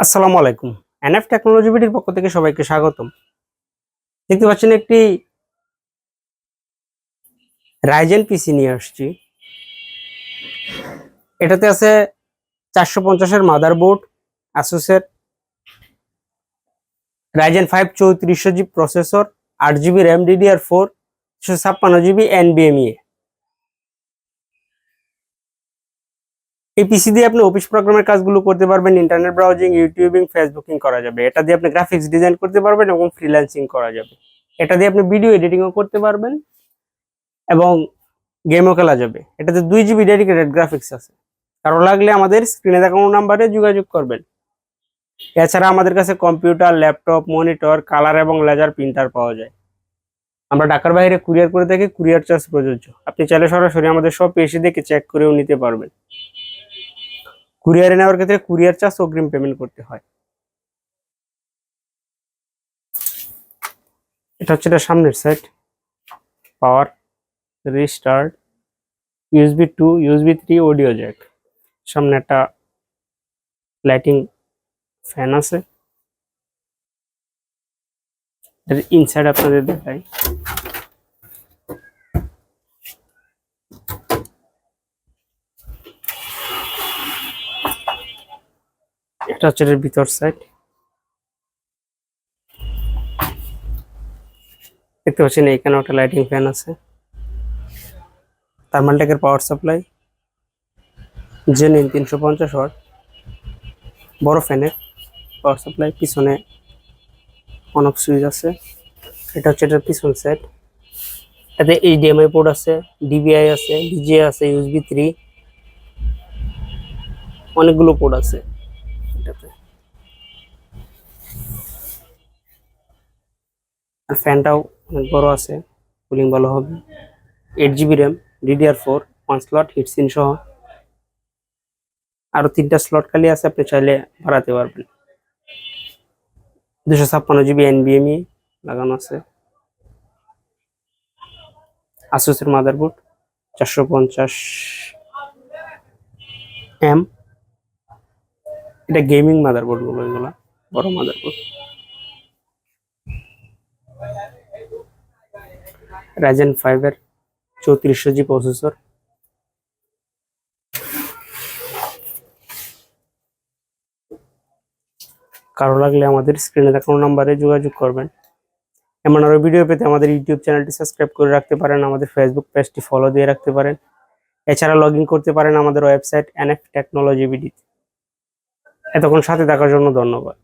আসসালামু আলাইকুম। NF technology বিডির পক্ষ থেকে সবাইকে স্বাগতম। দেখতে পাচ্ছেন একটি রাইজেন পিসি নিয়ে আসছি। এটাতে আছে 450 এর মাদারবোর্ড, আসুসের Ryzen 5 3400 G processor, 8 GB RAM DDR4, 256 GB NVMe। এই পিসি দিয়ে আপনি অফিস প্রোগ্রামের কাজগুলো করতে পারবেন, ইন্টারনেট ব্রাউজিং, ইউটিউবিং, ফেসবুকিং করা যাবে। এটা দিয়ে আপনি গ্রাফিক্স ডিজাইন করতে পারবেন এবং ফ্রিল্যান্সিং করা যাবে। এটা দিয়ে আপনি ভিডিও এডিটিংও করতে পারবেন এবং গেমও খেলা যাবে। এটাতে 2 জিবি ডেডিকেটেড গ্রাফিক্স আছে। কারো লাগলে আমাদের স্ক্রিনে দেখানো নাম্বারে যোগাযোগ করবেন। এছাড়া আমাদের কাছে কম্পিউটার, ল্যাপটপ, মনিটর, কালার এবং লেজার প্রিন্টার পাওয়া যায়। আমরা ঢাকার বাইরে কুরিয়ার করে থাকি, কুরিয়ার চার্জ প্রযোজ্য। আপনি চাইলে সরাসরি আমাদের শপে এসে দেখে চেক করেও নিতে পারবেন। কুরিয়ারে নেওয়ার ক্ষেত্রে কুরিয়ার চার্জ অগ্রিম পেমেন্ট করতে হয়। এটা হচ্ছে এটা সামনের side, power, restart, USB 2, USB 3, audio jack. সামনে একটা লাইটিং ফ্যান আছে। এর ইনসাইড আপনাদের দেখাই। এটা হচ্ছে এর ভিতর সাইড। দেখতে পাচ্ছেন এখানে একটা লাইটিং ফ্যান আছে। থার্মালটেকের পাওয়ার সাপ্লাই, জেনিন 350 ওয়াট বড় ফ্যানের পাওয়ার সাপ্লাই। পিছনে অন অফ সুইচ আছে। এটা হচ্ছে এটার পিছন সাইড। এতে HDMI পোর্ট আছে, DVI আছে, VGA আছে, USB 3, অনেকগুলো পোর্ট আছে এটাতে। আর ফ্যানটাও অনেক বড় আছে, কুলিং ভালো হবে। 8 GB RAM, DDR4, 1 slot heat sink সহ। আরো 3টা স্লট খালি আছে, আপনি চাইলে বাড়াতে পারবেন। 256 জিবি NVMe লাগানো আছে। আসুসের মাদারবোর্ড, 450M। এটা গেমিং মাদারবোর্ড গুলো, এগুলা বড় মাদারবোর্ড। রাইজেন 5 এর 3400 জি প্রসেসর। কারো লাগলে আমাদের স্ক্রিনে দেখানো নাম্বারে যোগাযোগ করবেন। এমন আরো ভিডিও পেতে আমাদের ইউটিউব চ্যানেলটি সাবস্ক্রাইব করে রাখতে পারেন, আমাদের ফেসবুক পেজটি ফলো দিয়ে রাখতে পারেন। এছাড়া লগ ইন করতে পারেন আমাদের ওয়েবসাইট NF টেকনোলজি বিডি। এতক্ষণ সাথে থাকার জন্য ধন্যবাদ।